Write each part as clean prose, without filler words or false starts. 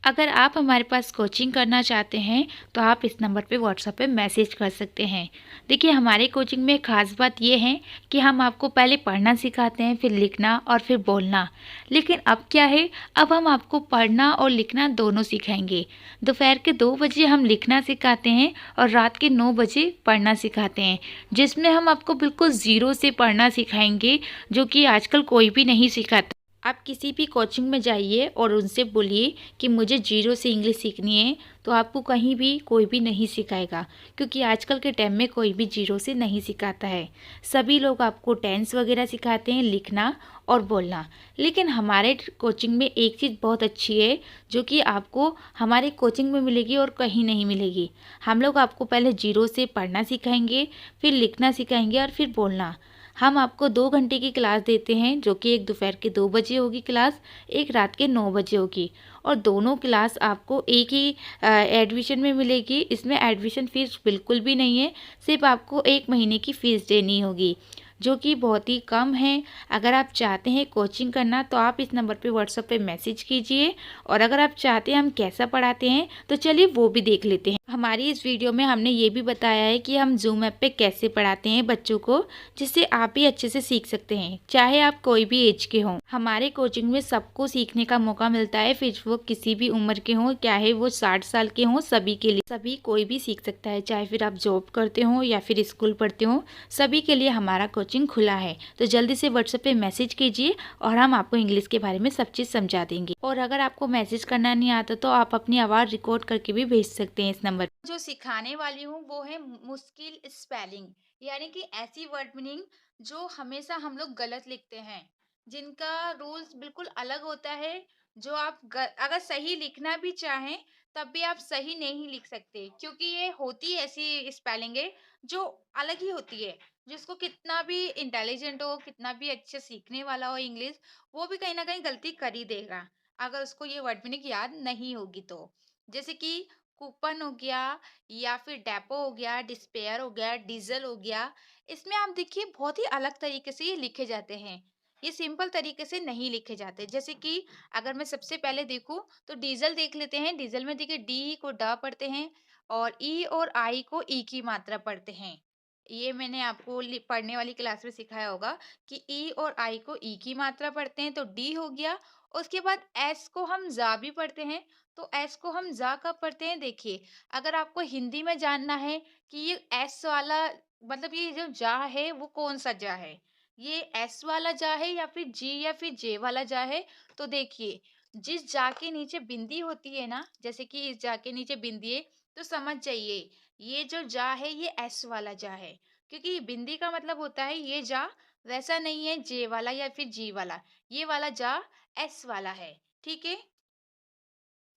अगर आप हमारे पास कोचिंग करना चाहते हैं तो आप इस नंबर पे व्हाट्सएप पे मैसेज कर सकते हैं। देखिए, हमारे कोचिंग में ख़ास बात ये है कि हम आपको पहले पढ़ना सिखाते हैं, फिर लिखना और फिर बोलना। लेकिन अब क्या है, अब हम आपको पढ़ना और लिखना दोनों सिखाएंगे। दोपहर के 2 बजे हम लिखना सिखाते हैं और रात के 9 बजे पढ़ना सिखाते हैं, जिसमें हम आपको बिल्कुल ज़ीरो से पढ़ना सिखाएंगे, जो कि आजकल कोई भी नहीं सिखाता। आप किसी भी कोचिंग में जाइए और उनसे बोलिए कि मुझे जीरो से इंग्लिश सीखनी है, तो आपको कहीं भी कोई भी नहीं सिखाएगा, क्योंकि आजकल के टाइम में कोई भी जीरो से नहीं सिखाता है। सभी लोग आपको टेंस वगैरह सिखाते हैं, लिखना और बोलना। लेकिन हमारे कोचिंग में एक चीज़ बहुत अच्छी है, जो कि आपको हमारे कोचिंग में मिलेगी और कहीं नहीं मिलेगी। हम लोग आपको पहले जीरो से पढ़ना सिखाएंगे, फिर लिखना सिखाएंगे और फिर बोलना। हम आपको 2 घंटे की क्लास देते हैं, जो कि एक दोपहर के 2 बजे होगी क्लास, एक रात के 9 बजे होगी। और दोनों क्लास आपको एक ही एडमिशन में मिलेगी। इसमें एडमिशन फ़ीस बिल्कुल भी नहीं है, सिर्फ आपको 1 महीने की फ़ीस देनी होगी, जो कि बहुत ही कम है। अगर आप चाहते हैं कोचिंग करना तो आप इस नंबर पे व्हाट्सएप पे मैसेज कीजिए। और अगर आप चाहते हैं हम कैसा पढ़ाते हैं तो चलिए वो भी देख लेते हैं। हमारी इस वीडियो में हमने ये भी बताया है कि हम ज़ूम ऐप पे कैसे पढ़ाते हैं बच्चों को, जिससे आप भी अच्छे से सीख सकते हैं, चाहे आप कोई भी एज के हों। हमारे कोचिंग में सबको सीखने का मौका मिलता है, फिर वो किसी भी उम्र के हों, चाहे वो 60 साल के हों, सभी के लिए, सभी कोई भी सीख सकता है। चाहे फिर आप जॉब करते हो या फिर स्कूल पढ़ते हो, सभी के लिए हमारा कोचिंग खुला है। तो जल्दी से व्हाट्सएप पे मैसेज कीजिए और हम आपको इंग्लिश के बारे में सब चीज़ समझा देंगे। और अगर आपको मैसेज करना नहीं आता तो आप अपनी आवाज़ रिकॉर्ड करके भी भेज सकते हैं इस नंबर। जो सिखाने वाली हूँ वो है मुश्किल स्पेलिंग, यानी कि ऐसी वर्ड मीनिंग जो हमेशा हम लोग गलत लिखते हैं, जिनका रूल्स बिल्कुल अलग होता है। जो आप अगर सही लिखना भी चाहें तब भी आप सही नहीं लिख सकते, क्योंकि ये होती ऐसी स्पेलिंग है जो अलग ही होती है। जिसको कितना भी इंटेलिजेंट हो, कितना भी अच्छे सीखने वाला हो इंग्लिश, वो भी कहीं ना कहीं गलती कर ही देगा अगर उसको ये वर्ड मीनिंग याद नहीं होगी तो। जैसे कि कूपन हो गया, या फिर डेपो हो गया, डिस्पेयर हो गया, डीजल हो गया। इसमें आप देखिए बहुत ही अलग तरीके से ये लिखे जाते हैं। ये सिंपल तरीके से नहीं लिखे जाते। जैसे कि अगर मैं सबसे पहले देखूं तो डीजल देख लेते हैं। डीजल में देखिए डी को ड पढ़ते हैं और ई और आई को ई की मात्रा पढ़ते हैं। ये मैंने आपको पढ़ने वाली क्लास में सिखाया होगा कि ई और आई को ई की मात्रा पढ़ते हैं, तो डी हो गया। उसके बाद एस को हम जा भी पढ़ते हैं। तो एस को हम जा कब पढ़ते हैं, देखिए, अगर आपको हिंदी में जानना है कि ये एस वाला, मतलब ये जो जा है वो कौन सा जा है, ये एस वाला जा है या फिर जी या फिर जे वाला जा है, तो देखिए, जिस जा के नीचे बिंदी होती है ना, जैसे कि इस जा के नीचे बिंदी है, तो समझ जाइए ये जो जा है ये एस वाला जा है, क्योंकि बिंदी का मतलब होता है ये जा। वैसा नहीं है जे वाला या फिर जी वाला, ये वाला जा एस वाला है। ठीक है,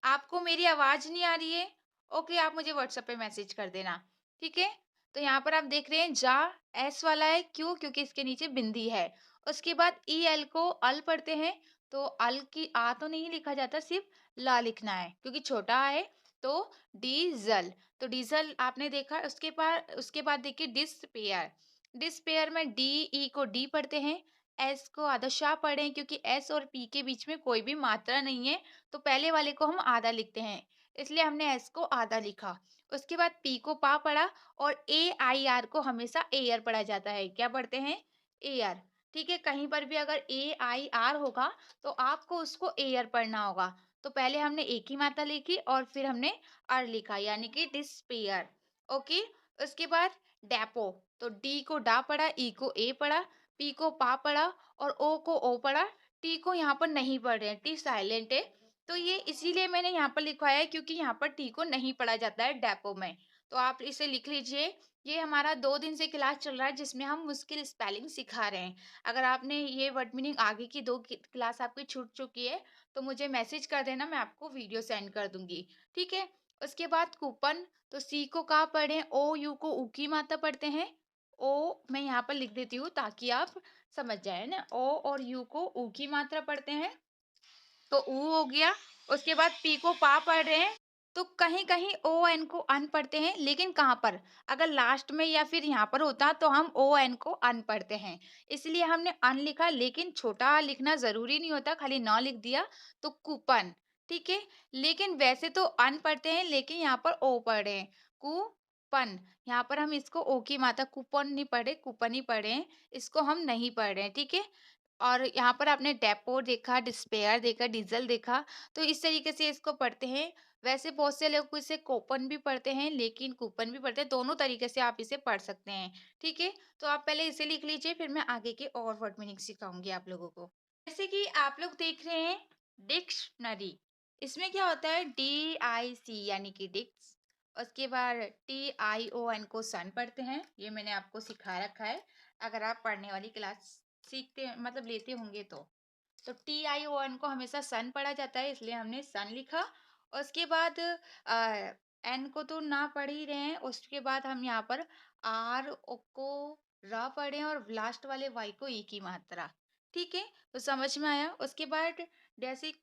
आपको मेरी आवाज नहीं आ रही है? ओके, आप मुझे व्हाट्सएप पे मैसेज कर देना। ठीक है, तो यहाँ पर आप देख रहे हैं जा एस वाला है, क्यों? क्योंकि इसके नीचे बिंदी है। उसके बाद ई एल को अल पढ़ते हैं। तो अल की आ तो नहीं लिखा जाता, सिर्फ ला लिखना है क्योंकि छोटा है। तो डीजल, तो डीजल आपने देखा। उसके बाद देखिए डिस्पेयर। डिस्पेयर में डी ई को डी पढ़ते हैं, एस को आधा शाह पढ़ें, क्योंकि एस और पी के बीच में कोई भी मात्रा नहीं है, तो पहले वाले को हम आधा लिखते हैं, इसलिए हमने एस को आधा लिखा। उसके बाद पी को पा पढ़ा। और ए आई आर को हमेशा एयर पढ़ा जाता है। क्या पढ़ते हैं? एयर। ठीक है, कहीं पर भी अगर ए आई आर होगा तो आपको उसको एयर पढ़ना होगा। तो पहले हमने एक ही मात्रा लिखी और फिर हमने आर लिखा, यानी कि डिस्पेयर। ओके, उसके बाद डेपो। तो डी को डा पढ़ा, ई को ए पढ़ा, पी को पा पढ़ा और ओ को ओ पढ़ा। टी को यहाँ पर नहीं पढ़ रहे हैं, टी साइलेंट है। तो ये इसीलिए मैंने यहाँ पर लिखवाया है, क्योंकि यहाँ पर टी को नहीं पढ़ा जाता है डेपो में। तो आप इसे लिख लीजिए। ये हमारा 2 दिन से क्लास चल रहा है, जिसमें हम मुश्किल स्पेलिंग सिखा रहे हैं। अगर आपने ये वर्ड मीनिंग आगे की 2 क्लास आपकी छूट चुकी है तो मुझे मैसेज कर देना, मैं आपको वीडियो सेंड कर दूंगी। ठीक है, उसके बाद कूपन। तो सी को का पढ़ें, ओ यू को ऊ की मात्रा पढ़ते हैं। ओ मैं यहाँ पर लिख देती हूँ ताकि आप समझ जाए ना। ओ और यू को ऊ की मात्रा पढ़ते हैं, तो ऊ हो गया। उसके बाद पी को पा पढ़ रहे हैं, तो कहीं कहीं ओ एन को अन पढ़ते हैं, लेकिन कहाँ पर, अगर लास्ट में या फिर यहाँ पर होता तो हम ओ एन को अन पढ़ते हैं, इसलिए हमने अन लिखा। लेकिन छोटा आ लिखना जरूरी नहीं होता, खाली न लिख दिया। तो कूपन, ठीक है? लेकिन वैसे तो अन पढ़ते हैं, लेकिन यहाँ पर ओ पढ़ रहे हैं। कूपन, यहाँ पर हम इसको ओ की मात्रा कूपन नहीं पढ़ रहे, कूपन ही पढ़ रहे हैं, इसको हम नहीं पढ़ रहे हैं, ठीक है? और यहाँ पर आपने डेपो देखा, डिस्पेयर देखा, डीज़ल देखा, तो इस तरीके से इसको पढ़ते हैं। वैसे बहुत से लोग इसे कोपन भी पढ़ते हैं, लेकिन कूपन भी पढ़ते हैं, दोनों तरीके से आप इसे पढ़ सकते हैं, ठीक है? तो आप पहले इसे लिख लीजिए, फिर मैं आगे के और वर्ड मीनिंग सिखाऊँगी आप लोगों को। जैसे कि आप लोग देख रहे हैं डिक्शनरी, इसमें क्या होता है DIC यानी कि डिक्स, उसके बाद TION को सन पढ़ते हैं, ये मैंने आपको सिखा रखा है, अगर आप पढ़ने वाली क्लास सीखते मतलब लेते होंगे तो TION को हमेशा सन पढ़ा जाता है, इसलिए हमने सन लिखा। और उसके बाद एन को तो ना पढ़ ही रहे हैं, उसके बाद हम यहाँ पर आर ओ को र पढ़े और लास्ट वाले वाई को ई की मात्रा, ठीक है? तो समझ में आया। उसके बाद डेसी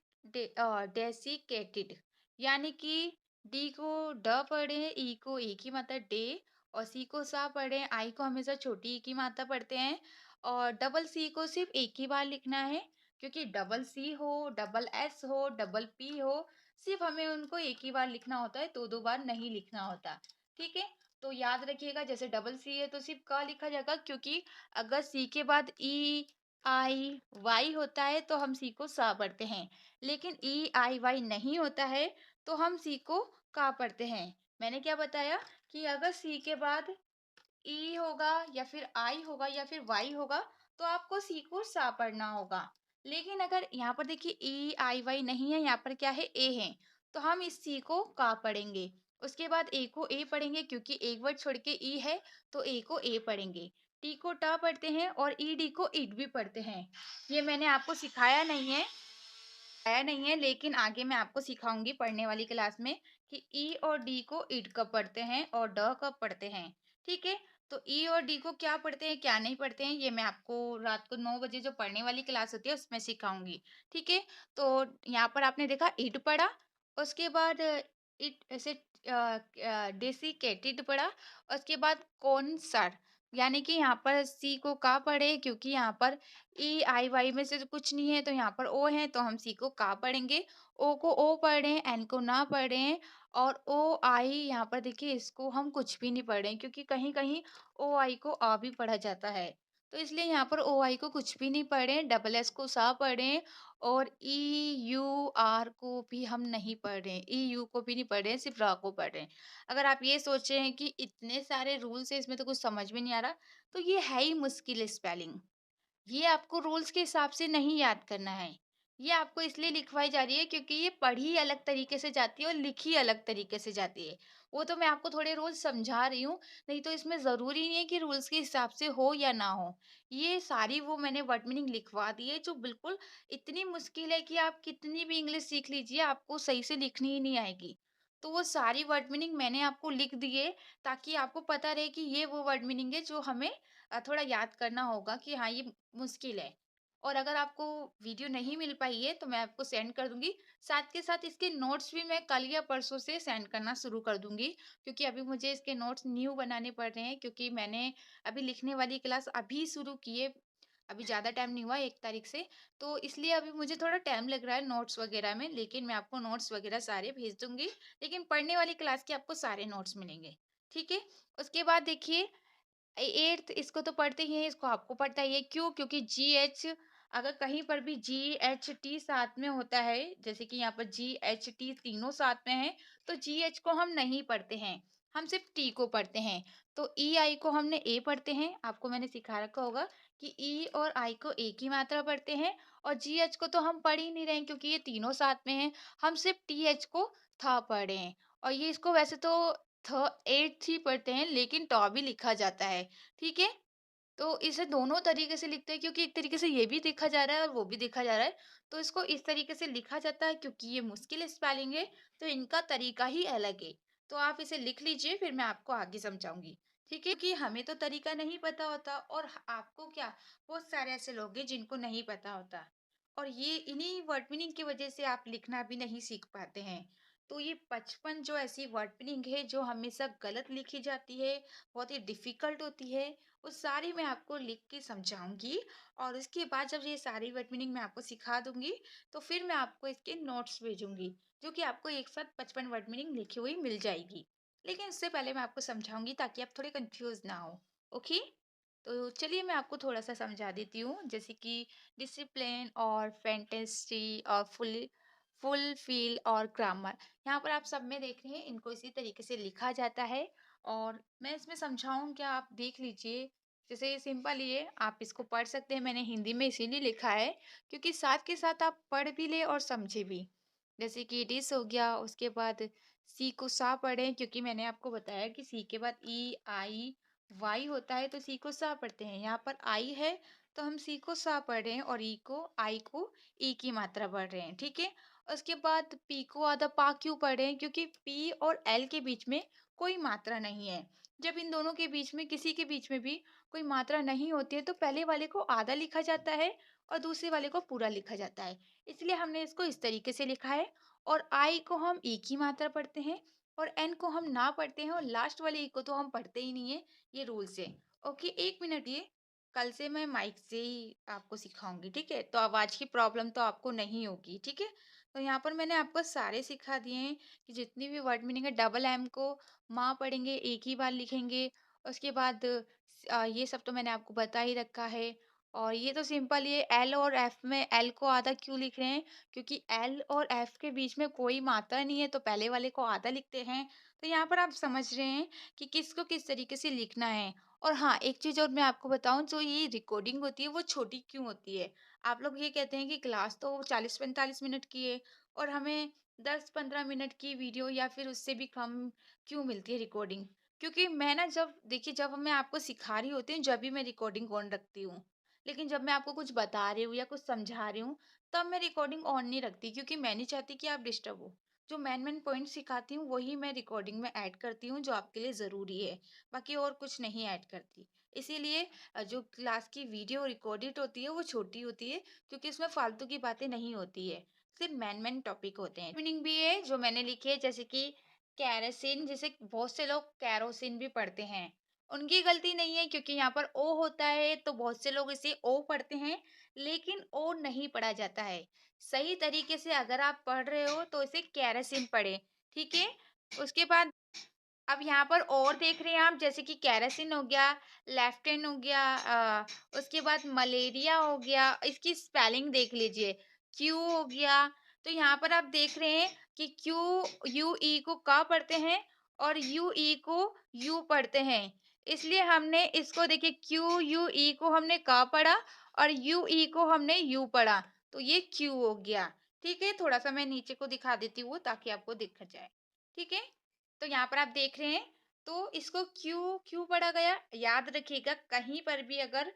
डेसिकेटेड, यानी कि डी को ड पढ़े, ई को ई की मात्रा डे, और सी को सा पढ़े, आई को हमेशा छोटी ई की मात्रा पढ़ते हैं, और डबल सी को सिर्फ एक ही बार लिखना है, क्योंकि डबल सी हो, डबल एस हो, डबल पी हो, सिर्फ हमें उनको एक ही बार लिखना होता है, दो दो बार नहीं लिखना होता, ठीक है? तो याद रखिएगा, जैसे डबल सी है तो सिर्फ क लिखा जाएगा, क्योंकि अगर सी के बाद ई आई वाई होता है तो हम सी को सा पढ़ते हैं, लेकिन ई आई वाई नहीं होता है तो हम सी को का पढ़ते हैं। मैंने क्या बताया कि अगर सी के बाद ई होगा या फिर आई होगा या फिर वाई होगा तो आपको सी को सा पढ़ना होगा। लेकिन अगर यहाँ पर देखिए ई आई वाई नहीं है, यहाँ पर क्या है ए है, तो हम इस सी को का पढ़ेंगे। उसके बाद ए को ए पढ़ेंगे, क्योंकि एक वर्ड छोड़ के ई है तो ए को ए पढ़ेंगे। टी को टा पढ़ते हैं और ई डी को इड भी पढ़ते हैं। ये मैंने आपको सिखाया नहीं है, लेकिन आगे मैं आपको सिखाऊंगी पढ़ने वाली क्लास में कि ई और डी को इड कब पढ़ते हैं और ड कब पढ़ते हैं, ठीक है? तो ई और डी को क्या पढ़ते हैं क्या नहीं पढ़ते हैं, ये मैं आपको रात को 9 बजे जो पढ़ने वाली क्लास होती है उसमें सिखाऊंगी, ठीक है? तो यहाँ पर आपने देखा इड पढ़ा, उसके बाद इट ऐसे डेसिकेटेड पढ़ा, उसके बाद कॉन्सर, यानी कि यहाँ पर सी को का पढ़े, क्योंकि यहाँ पर ई आई वाई में से तो कुछ नहीं है तो यहाँ पर ओ है, तो हम सी को का पढ़ेंगे। ओ को ओ पढ़ रहे हैं, एन को ना पढ़ रहे हैं, और ओ आई यहाँ पर देखिए इसको हम कुछ भी नहीं पढ़ रहे हैं, क्योंकि कहीं कहीं ओ आई को आ भी पढ़ा जाता है, तो इसलिए यहाँ पर ओ आई को कुछ भी नहीं पढ़ रहे हैं, डबल एस को सा पढ़ रहे हैं, और ई यू आर को भी हम नहीं पढ़ रहे हैं, ई यू को भी नहीं पढ़ रहे हैं, सिर्फ रा को पढ़ रहे हैं। अगर आप ये सोच रहे हैं कि इतने सारे रूल्स है, इसमें तो कुछ समझ में नहीं आ रहा, तो ये है ही मुश्किल स्पेलिंग। ये आपको रूल्स के हिसाब से नहीं याद करना है। ये आपको इसलिए लिखवाई जा रही है क्योंकि ये पढ़ी अलग तरीके से जाती है और लिखी अलग तरीके से जाती है। वो तो मैं आपको थोड़े रूल्स समझा रही हूँ, नहीं तो इसमें ज़रूरी नहीं है कि रूल्स के हिसाब से हो या ना हो। ये सारी वो मैंने वर्ड मीनिंग लिखवा दी है जो बिल्कुल इतनी मुश्किल है कि आप कितनी भी इंग्लिश सीख लीजिए, आपको सही से लिखनी ही नहीं आएगी। तो वो सारी वर्ड मीनिंग मैंने आपको लिख दी है, ताकि आपको पता रहे कि ये वो वर्ड मीनिंग है जो हमें थोड़ा याद करना होगा कि हाँ, ये मुश्किल है। और अगर आपको वीडियो नहीं मिल पाई है तो मैं आपको सेंड कर दूँगी। साथ के साथ इसके नोट्स भी मैं कल या परसों से सेंड करना शुरू कर दूँगी, क्योंकि अभी मुझे इसके नोट्स न्यू बनाने पड़ रहे हैं, क्योंकि मैंने अभी लिखने वाली क्लास अभी शुरू की है। अभी ज़्यादा टाइम नहीं हुआ 1 तारीख से, तो इसलिए अभी मुझे थोड़ा टाइम लग रहा है नोट्स वगैरह में, लेकिन मैं आपको नोट्स वगैरह सारे भेज दूँगी। लेकिन पढ़ने वाली क्लास के आपको सारे नोट्स मिलेंगे, ठीक है? उसके बाद देखिए 8th इसको तो पढ़ते ही हैं, इसको आपको पढ़ता ही है। क्यों? क्योंकि GH अगर कहीं पर भी GHT साथ में होता है, जैसे कि यहाँ पर GHT तीनों साथ में हैं, तो GH को हम नहीं पढ़ते हैं, हम सिर्फ T को पढ़ते हैं। तो EI को हमने A पढ़ते हैं, आपको मैंने सिखा रखा होगा कि E और I को एक ही मात्रा पढ़ते हैं, और GH को तो हम पढ़ ही नहीं रहे हैं क्योंकि ये तीनों साथ में हैं, हम सिर्फ TH को था पढ़ रहे हैं। और ये इसको वैसे तो थ 8th ही पढ़ते हैं, लेकिन टॉ भी लिखा जाता है, ठीक है? तो इसे दोनों तरीके से लिखते हैं, क्योंकि एक तरीके से ये भी देखा जा रहा है और वो भी देखा जा रहा है। तो इसको इस तरीके से लिखा जाता है क्योंकि ये मुश्किल स्पेलिंग है, तो इनका तरीका ही अलग है। तो आप इसे लिख लीजिए, फिर मैं आपको आगे समझाऊँगी, ठीक है? क्योंकि हमें तो तरीका नहीं पता होता, और आपको क्या, बहुत सारे ऐसे लोग हैं जिनको नहीं पता होता। और ये इन्हीं वर्ड मीनिंग की वजह से आप लिखना भी नहीं सीख पाते हैं। तो ये 55 जो ऐसी वर्ड मीनिंग है जो हमेशा गलत लिखी जाती है, बहुत ही डिफ़िकल्ट होती है, वो सारी मैं आपको लिख के समझाऊँगी और उसके बाद जब ये सारी वर्ड मीनिंग मैं आपको सिखा दूँगी, तो फिर मैं आपको इसके नोट्स भेजूँगी, जो कि आपको एक साथ 55 वर्ड मीनिंग लिखी हुई मिल जाएगी। लेकिन उससे पहले मैं आपको समझाऊँगी ताकि आप थोड़े कन्फ्यूज़ ना हो, ओके? तो चलिए मैं आपको थोड़ा-सा समझा देती हूँ, जैसे कि डिसिप्लिन और फैंटेसी और फुलफिल और ग्रामर। यहाँ पर आप सब में देख रहे हैं, इनको इसी तरीके से लिखा जाता है और मैं इसमें समझाऊँ क्या, आप देख लीजिए। जैसे ये सिंपल ही है, आप इसको पढ़ सकते हैं। मैंने हिंदी में इसीलिए लिखा है क्योंकि साथ के साथ आप पढ़ भी लें और समझे भी। जैसे कि डिस हो गया, उसके बाद सी को सा पढ़ें क्योंकि मैंने आपको बताया कि सी के बाद ई, आई, वाई होता है तो सी को सा पढ़ते हैं। यहाँ पर आई है तो हम सी को सा पढ़ रहे हैं और ई को आई को ई की मात्रा पढ़ रहे हैं, ठीक है। उसके बाद पी को आधा पा क्यों पढ़ रहे हैं, क्योंकि पी और एल के बीच में कोई मात्रा नहीं है। जब इन दोनों के बीच में किसी के बीच में भी कोई मात्रा नहीं होती है तो पहले वाले को आधा लिखा जाता है और दूसरे वाले को पूरा लिखा जाता है। इसलिए हमने इसको इस तरीके से लिखा है। और आई को हम ई की मात्रा पढ़ते हैं और एन को हम ना पढ़ते हैं और लास्ट वाले ई को तो हम पढ़ते ही नहीं है। ये रूल्स है। ओके, एक मिनट, ये कल से मैं माइक से ही आपको सिखाऊंगी, ठीक है? तो आवाज की प्रॉब्लम तो आपको नहीं होगी, ठीक है? तो यहाँ पर मैंने आपको सारे सिखा दिए हैं कि जितनी भी वर्ड मीनिंग है, डबल एम को माँ पढ़ेंगे, एक ही बार लिखेंगे। उसके बाद ये सब तो मैंने आपको बता ही रखा है। और ये तो सिंपल, ये एल और एफ में एल को आधा क्यों लिख रहे हैं, क्योंकि एल और एफ के बीच में कोई मात्रा नहीं है तो पहले वाले को आधा लिखते हैं। तो यहाँ पर आप समझ रहे हैं कि किसको किस तरीके से लिखना है। और हाँ, एक चीज़ और मैं आपको बताऊँ, जो ये रिकॉर्डिंग होती है वो छोटी क्यों होती है? आप लोग ये कहते हैं कि क्लास तो 40-45 मिनट की है और हमें 10-15 मिनट की वीडियो या फिर उससे भी कम क्यों मिलती है रिकॉर्डिंग? क्योंकि मैं ना, जब देखिए, जब मैं आपको सिखा रही होती हूँ जब भी मैं रिकॉर्डिंग ऑन रखती हूँ। लेकिन जब मैं आपको कुछ बता रही हूँ या कुछ समझा रही हूँ, तब मैं रिकॉर्डिंग ऑन नहीं रखती क्योंकि मैं नहीं चाहती कि आप डिस्टर्ब हो। जो मेन-मेन पॉइंट सिखाती हूँ वही मैं रिकॉर्डिंग में ऐड करती हूँ जो आपके लिए ज़रूरी है। बाकी और कुछ नहीं ऐड करती। इसीलिए जो क्लास की वीडियो रिकॉर्डेड होती है वो छोटी होती है क्योंकि उसमें फालतू की बातें नहीं होती है। सिर्फ मेन-मेन टॉपिक होते हैं। मीनिंग भी है जो मैंने लिखी है, जैसे कि केरोसिन, जिसे बहुत से लोग केरोसिन भी पढ़ते हैं। उनकी गलती नहीं है क्योंकि यहाँ पर ओ होता है तो बहुत से लोग इसे ओ पढ़ते हैं, लेकिन ओ नहीं पढ़ा जाता है। सही तरीके से अगर आप पढ़ रहे हो तो इसे केरोसिन पढ़ें, ठीक है? उसके बाद अब यहाँ पर और देख रहे हैं आप, जैसे कि केरोसिन हो गया, लेफ्टेन हो गया, उसके बाद मलेरिया हो गया, इसकी स्पेलिंग देख लीजिए, क्यू हो गया। तो यहाँ पर आप देख रहे हैं कि क्यू यू ई को क पढ़ते हैं और यू ई को यू पढ़ते हैं। इसलिए हमने इसको देखिए, क्यू यू ई को हमने क पढ़ा और यू ई को हमने यू पढ़ा, तो ये क्यू हो गया। ठीक है, थोड़ा सा मैं नीचे को दिखा देती हूँ ताकि आपको दिख जाए। ठीक है, तो यहाँ पर आप देख रहे हैं, तो इसको क्यों क्यों पढ़ा गया, याद रखिएगा। कहीं पर भी अगर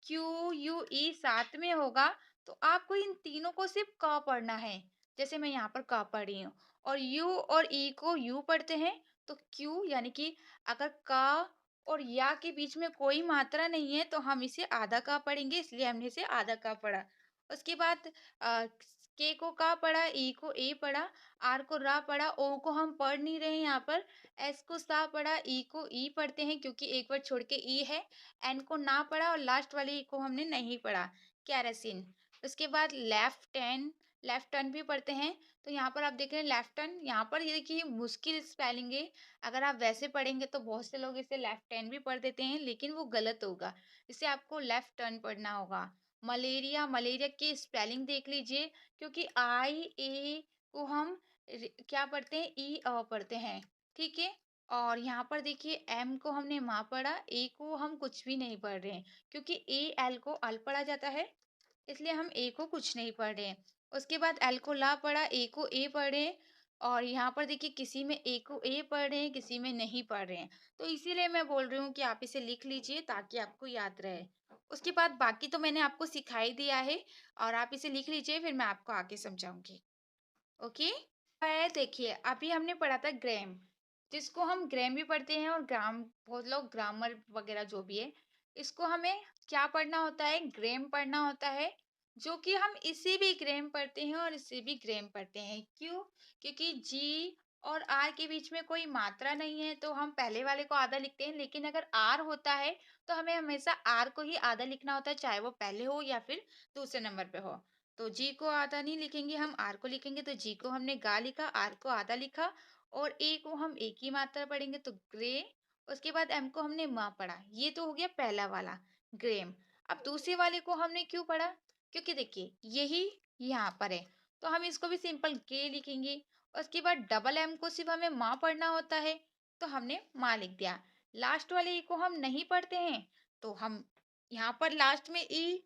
क्यू यू ई साथ में होगा तो आपको इन तीनों को सिर्फ क पढ़ना है। जैसे मैं यहाँ पर क पढ़ रही हूँ और यू और ई को यू पढ़ते हैं, तो क्यू यानी कि अगर क और या के बीच में कोई मात्रा नहीं है तो हम इसे आधा क पढ़ेंगे, इसलिए हमने इसे आधा क पढ़ा। उसके बाद के को का पढ़ा, ई को ए पढ़ा, आर को रा पढ़ा, ओ को हम पढ़ नहीं रहे हैं यहाँ पर। एस को सा पढ़ा, ई को ई पढ़ते हैं क्योंकि एक वर्ड छोड़ के ई है। एन को ना पढ़ा और लास्ट वाले ई को हमने नहीं पढ़ा, केरोसिन। उसके बाद लेफ्ट टर्न भी पढ़ते हैं। तो यहाँ पर आप देख रहे हैं लेफ्ट टर्न, यहाँ पर ये देखिए मुश्किल स्पेलिंग है। अगर आप वैसे पढ़ेंगे तो बहुत से लोग इसे लेफ्ट टर्न भी पढ़ देते हैं, लेकिन वो गलत होगा। इसे आपको लेफ्ट टर्न पढ़ना होगा। मलेरिया, मलेरिया की स्पेलिंग देख लीजिए, क्योंकि आई ए को हम क्या पढ़ते हैं, ई अ पढ़ते हैं, ठीक है। और यहाँ पर देखिए एम को हमने माँ पढ़ा, ए को हम कुछ भी नहीं पढ़ रहे हैं क्योंकि ए एल को अल पढ़ा जाता है, इसलिए हम ए को कुछ नहीं पढ़ रहे हैं। उसके बाद एल को ला पढ़ा, ए को ए पढ़े। और यहाँ पर देखिए किसी में ए को ए पढ़ रहे हैं, किसी में नहीं पढ़ रहे हैं। तो इसीलिए मैं बोल रही हूँ कि आप इसे लिख लीजिए ताकि आपको याद रहे। उसके बाद बाकी तो मैंने आपको सिखा ही दिया है और आप इसे लिख लीजिए, फिर मैं आपको आगे समझाऊंगी। ओके, है देखिए, अभी हमने पढ़ा था ग्राम, जिसको हम ग्राम भी पढ़ते हैं और ग्राम, बहुत लोग ग्रामर वगैरह जो भी है, इसको हमें क्या पढ़ना होता है, ग्राम पढ़ना होता है। जो कि हम इसे भी ग्राम पढ़ते हैं और इसे भी ग्राम पढ़ते हैं। क्यों? क्योंकि जी और आर के बीच में कोई मात्रा नहीं है तो हम पहले वाले को आधा लिखते हैं, लेकिन अगर आर होता है तो हमें हमेशा आर को ही आधा लिखना होता है, चाहे वो पहले हो या फिर दूसरे नंबर पे हो। तो जी को आधा नहीं लिखेंगे, हम आर को लिखेंगे। तो जी को हमने गा लिखा, आर को आधा लिखा और ए को हम एक ही मात्रा पढ़ेंगे तो ग्रे। उसके बाद एम को हमने मा पढ़ा। ये तो हो गया पहला वाला ग्रेम। अब दूसरे वाले को हमने क्यों पढ़ा? क्योंकि देखिए यही यहाँ पर है, तो हम इसको भी सिंपल के लिखेंगे। उसके बाद डबल एम को सिर्फ हमें माँ पढ़ना होता है, तो हमने माँ लिख दिया। लास्ट वाले ई को हम नहीं पढ़ते हैं, तो हम यहाँ पर लास्ट में ई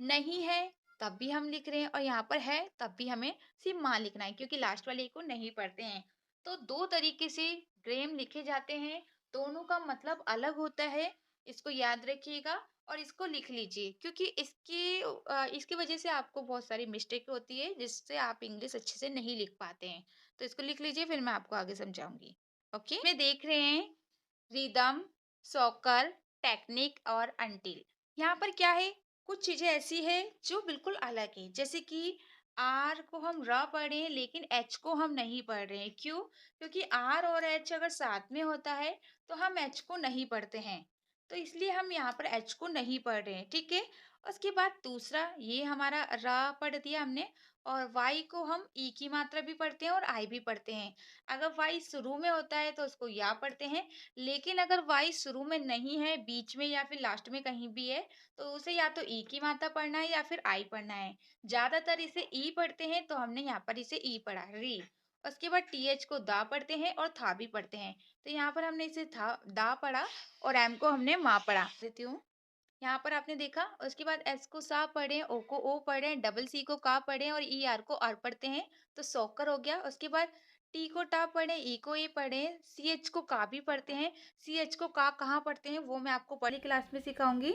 नहीं है तब भी हम लिख रहे हैं, और यहाँ पर है तब भी हमें सिर्फ माँ लिखना है, क्योंकि लास्ट वाले ई को नहीं पढ़ते हैं। तो दो तरीके से ग्रेम लिखे जाते हैं, दोनों का मतलब अलग होता है। इसको याद रखिएगा और इसको लिख लीजिए, क्योंकि इसकी वजह से आपको बहुत सारी मिस्टेक होती है, जिससे आप इंग्लिश अच्छे से नहीं लिख पाते हैं। तो इसको लिख लीजिए, फिर मैं आपको आगे समझाऊंगी। ओके, मैं देख रहे हैं रिदम, सॉकर, टेक्निक और अंटिल। यहाँ पर क्या है, कुछ चीजें ऐसी है जो बिल्कुल अलग है। जैसे कि आर को हम र पढ़ रहे हैं, लेकिन एच को हम नहीं पढ़ रहे हैं। क्यों? क्योंकि आर और एच अगर साथ में होता है तो हम एच को नहीं पढ़ते हैं, तो इसलिए हम यहाँ पर एच को नहीं पढ़ रहे हैं। ठीक है। उसके बाद दूसरा, ये हमारा रा पढ़ दिया हमने, और वाई को हम ई की मात्रा भी पढ़ते हैं और आई भी पढ़ते हैं। अगर वाई शुरू में होता है तो उसको या पढ़ते हैं, लेकिन अगर वाई शुरू में नहीं है, बीच में या फिर लास्ट में कहीं भी है, तो उसे या तो ई की मात्रा पढ़ना है या फिर आई पढ़ना है। ज्यादातर इसे ई पढ़ते हैं, तो हमने यहाँ पर इसे ई पढ़ा, री। उसके बाद टीएच को दा पढ़ते हैं और था भी पढ़ते हैं, तो यहाँ पर हमने इसे था दा पढ़ा और एम को हमने माँ पढ़ा देती हूँ। यहाँ पर आपने देखा। उसके बाद एस को सा पढ़े, ओ को ओ पढ़े, डबल सी को का पढ़े और ई आर को आर पढ़ते हैं, तो सॉकर हो गया। उसके बाद टी को टा पढ़े, ई को ए पढ़े, सी एच को का भी पढ़ते हैं। सी एच को का कहाँ पढ़ते हैं वो मैं आपको बड़ी क्लास में सिखाऊंगी।